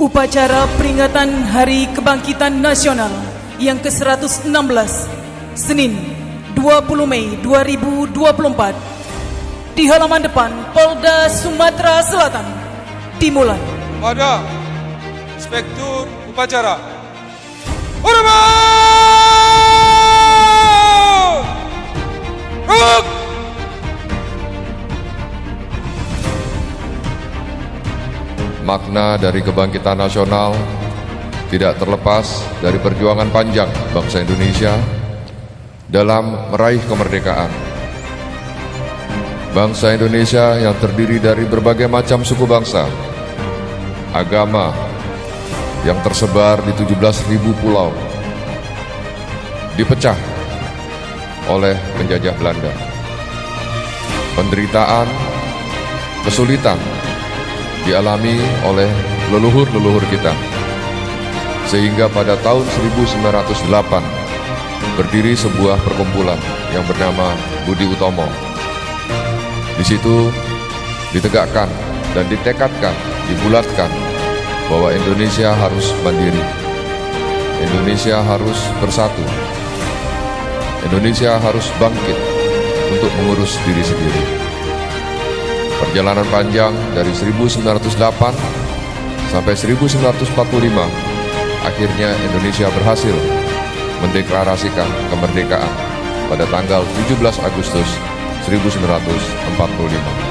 Upacara peringatan Hari Kebangkitan Nasional yang ke-116, Senin 20 Mei 2024 di halaman depan Polda Sumatera Selatan dimulai. Pada Inspektur Upacara Hormat! Ruk! Makna dari kebangkitan nasional tidak terlepas dari perjuangan panjang bangsa Indonesia dalam meraih kemerdekaan. Bangsa Indonesia yang terdiri dari berbagai macam suku bangsa, agama yang tersebar di 17.000 pulau, dipecah oleh penjajah Belanda. Penderitaan, kesulitan dialami oleh leluhur-leluhur kita, sehingga pada tahun 1908 berdiri sebuah perkumpulan yang bernama Budi Utomo. Di situ ditegakkan dan ditekadkan, dibulatkan bahwa Indonesia harus mandiri, Indonesia harus bersatu, Indonesia harus bangkit untuk mengurus diri sendiri. Perjalanan panjang dari 1908 sampai 1945, akhirnya Indonesia berhasil mendeklarasikan kemerdekaan pada tanggal 17 Agustus 1945.